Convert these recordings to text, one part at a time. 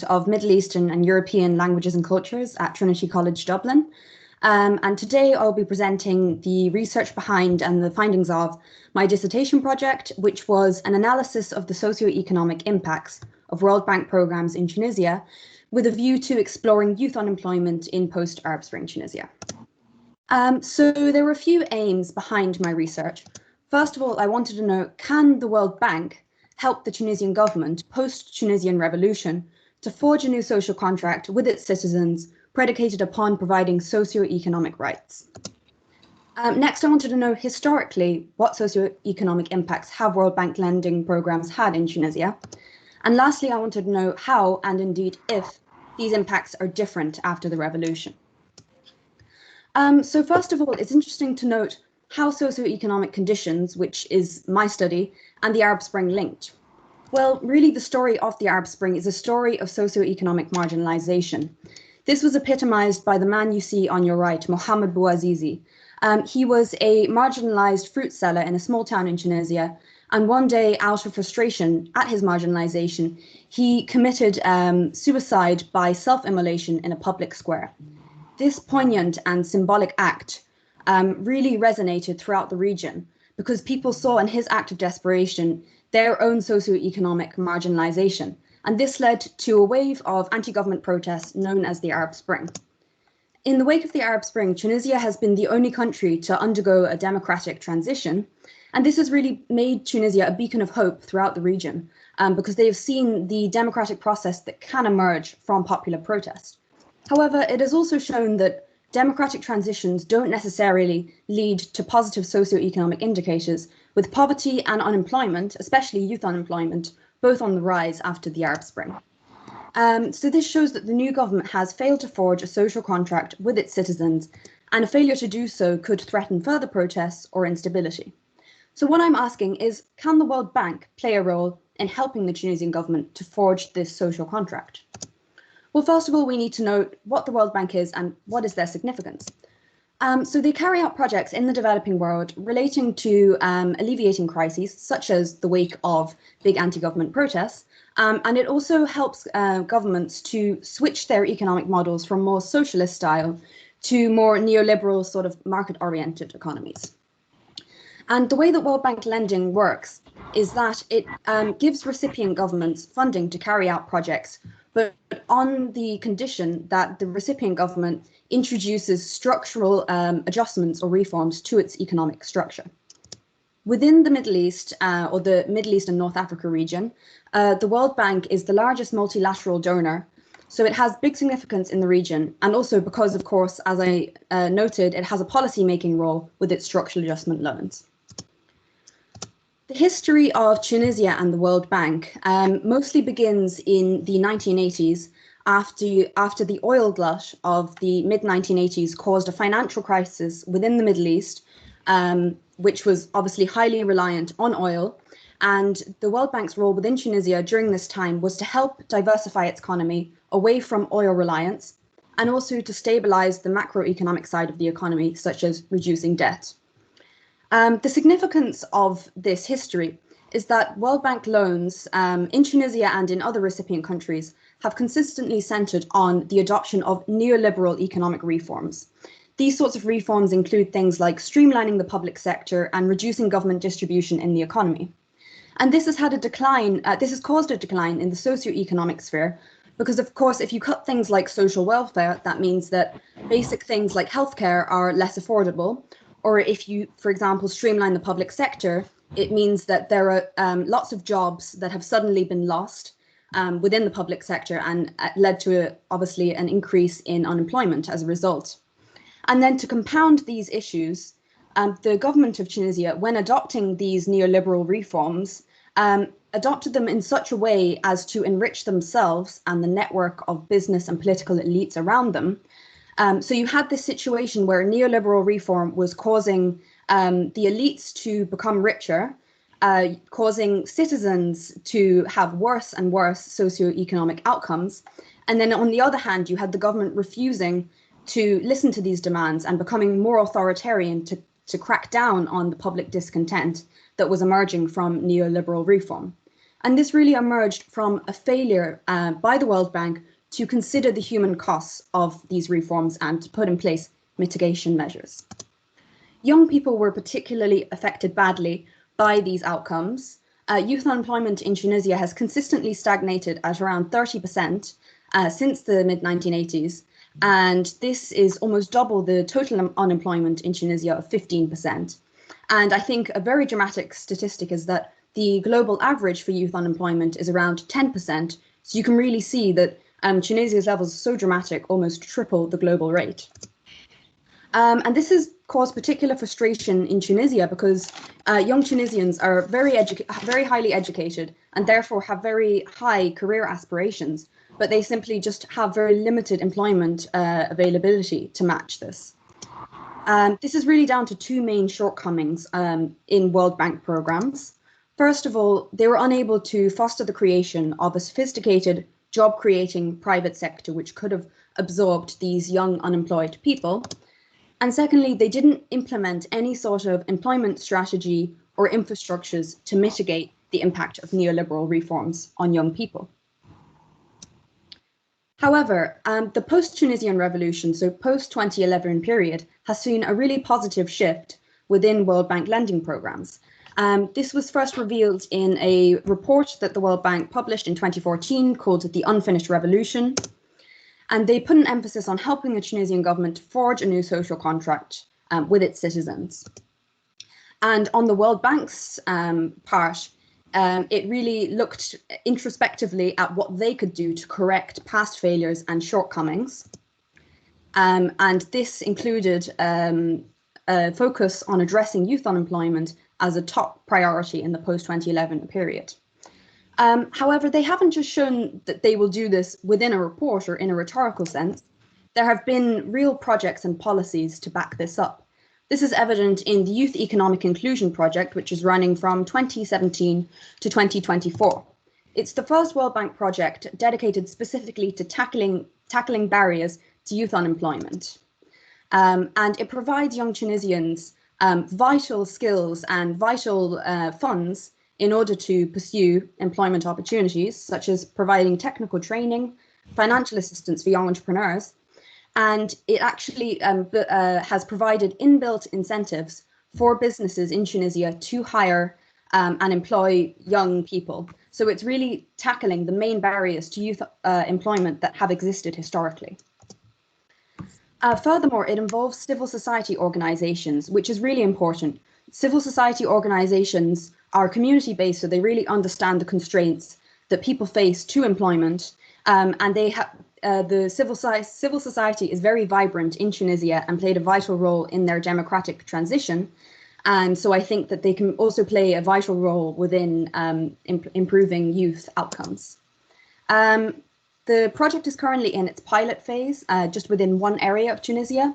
of Middle Eastern and European Languages and Cultures at Trinity College Dublin. And today I'll be presenting the research behind and the findings of my dissertation project, which was an analysis of the socioeconomic impacts of World Bank programs in Tunisia, with a view to exploring youth unemployment in post-Arab Spring Tunisia. So there were a few aims behind my research. First of all, I wanted to know, can the World Bank help the Tunisian government post-Tunisian revolution to forge a new social contract with its citizens predicated upon providing socio-economic rights? Next, I wanted to know historically what socio-economic impacts have World Bank lending programs had in Tunisia. And lastly, I wanted to know how and indeed if these impacts are different after the revolution. So first of all, it's interesting to note how socioeconomic conditions, which is my study, and the Arab Spring linked. Well, really the story of the Arab Spring is a story of socioeconomic marginalization. This was epitomized by the man you see on your right, Mohamed Bouazizi. He was a marginalized fruit seller in a small town in Tunisia, and one day, out of frustration at his marginalization, he committed suicide by self-immolation in a public square. This poignant and symbolic act really resonated throughout the region because people saw in his act of desperation their own socioeconomic marginalization, and this led to a wave of anti-government protests known as the Arab Spring. In the wake of the Arab Spring, Tunisia has been the only country to undergo a democratic transition, and this has really made Tunisia a beacon of hope throughout the region because they have seen the democratic process that can emerge from popular protest. However, it has also shown that democratic transitions don't necessarily lead to positive socioeconomic indicators, with poverty and unemployment, especially youth unemployment, both on the rise after the Arab Spring. So this shows that the new government has failed to forge a social contract with its citizens, and a failure to do so could threaten further protests or instability. So what I'm asking is, can the World Bank play a role in helping the Tunisian government to forge this social contract? Well, first of all, we need to note what the World Bank is and what is their significance. So they carry out projects in the developing world relating to alleviating crises, such as the wake of big anti-government protests, and it also helps governments to switch their economic models from more socialist style to more neoliberal sort of market-oriented economies. And the way that World Bank lending works is that it gives recipient governments funding to carry out projects, but on the condition that the recipient government introduces structural adjustments or reforms to its economic structure. Within the Middle East, or the Middle East and North Africa region, the World Bank is the largest multilateral donor, so it has big significance in the region, and also because, of course, as I noted, it has a policy-making role with its structural adjustment loans. The history of Tunisia and the World Bank mostly begins in the 1980s after the oil glut of the mid-1980s caused a financial crisis within the Middle East, which was obviously highly reliant on oil. And the World Bank's role within Tunisia during this time was to help diversify its economy away from oil reliance and also to stabilize the macroeconomic side of the economy, such as reducing debt. The significance of this history is that World Bank loans in Tunisia and in other recipient countries have consistently centered on the adoption of neoliberal economic reforms. These sorts of reforms include things like streamlining the public sector and reducing government distribution in the economy. And this has had a decline, this has caused a decline in the socioeconomic sphere, because of course, if you cut things like social welfare, that means that basic things like healthcare are less affordable. Or if you, for example, streamline the public sector, it means that there are lots of jobs that have suddenly been lost within the public sector and led to, obviously, an increase in unemployment as a result. And then to compound these issues, the government of Tunisia, when adopting these neoliberal reforms, adopted them in such a way as to enrich themselves and the network of business and political elites around them. So you had this situation where neoliberal reform was causing the elites to become richer, causing citizens to have worse and worse socioeconomic outcomes. And then on the other hand, you had the government refusing to listen to these demands and becoming more authoritarian to crack down on the public discontent that was emerging from neoliberal reform. And this really emerged from a failure by the World Bank to consider the human costs of these reforms and to put in place mitigation measures. Young people were particularly affected badly by these outcomes. Youth unemployment in Tunisia has consistently stagnated at around 30% since the mid-1980s, and this is almost double the total unemployment in Tunisia of 15%. And I think a very dramatic statistic is that the global average for youth unemployment is around 10%. So you can really see that Tunisia's levels are so dramatic, almost triple the global rate. And this has caused particular frustration in Tunisia because young Tunisians are very highly educated and therefore have very high career aspirations, but they simply just have very limited employment availability to match this. This is really down to two main shortcomings in World Bank programs. First of all, they were unable to foster the creation of a sophisticated job-creating private sector which could have absorbed these young unemployed people. And secondly, they didn't implement any sort of employment strategy or infrastructures to mitigate the impact of neoliberal reforms on young people. However, the post-Tunisian revolution, so post-2011 period, has seen a really positive shift within World Bank lending programs. This was first revealed in a report that the World Bank published in 2014 called The Unfinished Revolution. And they put an emphasis on helping the Tunisian government to forge a new social contract with its citizens. And on the World Bank's part, it really looked introspectively at what they could do to correct past failures and shortcomings. And this included a focus on addressing youth unemployment as a top priority in the post-2011 period. However, they haven't just shown that they will do this within a report or in a rhetorical sense. There have been real projects and policies to back this up. This is evident in the Youth Economic Inclusion Project, which is running from 2017 to 2024. It's the first World Bank project dedicated specifically to tackling barriers to youth unemployment. And it provides young Tunisians vital skills and vital funds in order to pursue employment opportunities, such as providing technical training, financial assistance for young entrepreneurs. And it actually has provided inbuilt incentives for businesses in Tunisia to hire and employ young people. So it's really tackling the main barriers to youth employment that have existed historically. Furthermore, it involves civil society organizations, which is really important. Civil society organizations are community-based, so they really understand the constraints that people face to employment, and they have the civil society is very vibrant in Tunisia and played a vital role in their democratic transition. And so I think that they can also play a vital role within improving youth outcomes. The project is currently in its pilot phase, just within one area of Tunisia.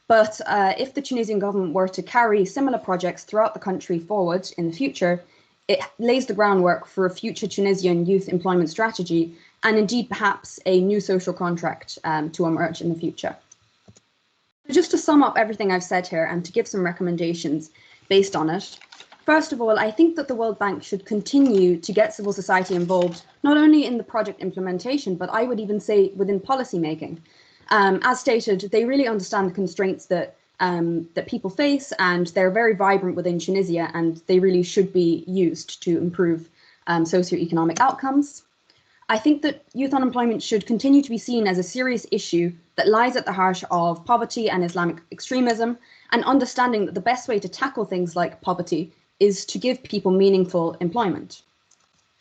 But if the Tunisian government were to carry similar projects throughout the country forward in the future, it lays the groundwork for a future Tunisian youth employment strategy and indeed perhaps a new social contract to emerge in the future. So just to sum up everything I've said here and to give some recommendations based on it, first of all, I think that the World Bank should continue to get civil society involved, not only in the project implementation, but I would even say within policy making. As stated, they really understand the constraints that people face, and they're very vibrant within Tunisia, and they really should be used to improve socioeconomic outcomes. I think that youth unemployment should continue to be seen as a serious issue that lies at the heart of poverty and Islamic extremism, and understanding that the best way to tackle things like poverty is to give people meaningful employment.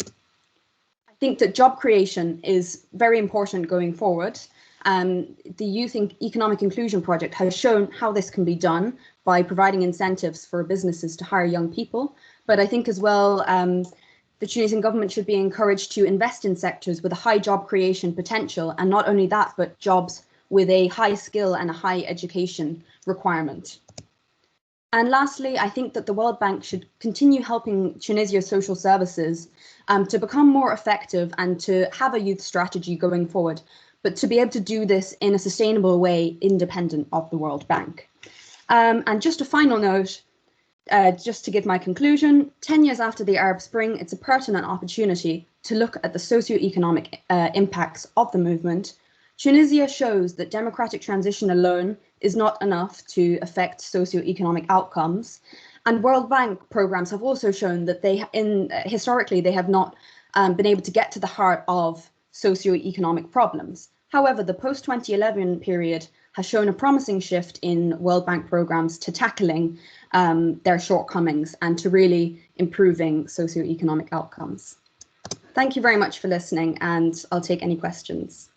I think that job creation is very important going forward. The Youth Economic Inclusion Project has shown how this can be done by providing incentives for businesses to hire young people. But I think as well, the Tunisian government should be encouraged to invest in sectors with a high job creation potential, and not only that, but jobs with a high skill and a high education requirement. And lastly, I think that the World Bank should continue helping Tunisia's social services to become more effective and to have a youth strategy going forward, but to be able to do this in a sustainable way, independent of the World Bank. And just a final note, just to give my conclusion, 10 years after the Arab Spring, it's a pertinent opportunity to look at the socio-economic impacts of the movement. Tunisia shows that democratic transition alone is not enough to affect socio-economic outcomes. And World Bank programs have also shown that historically they have not been able to get to the heart of socio-economic problems. However, the post-2011 period has shown a promising shift in World Bank programs to tackling their shortcomings and to really improving socioeconomic outcomes. Thank you very much for listening, and I'll take any questions.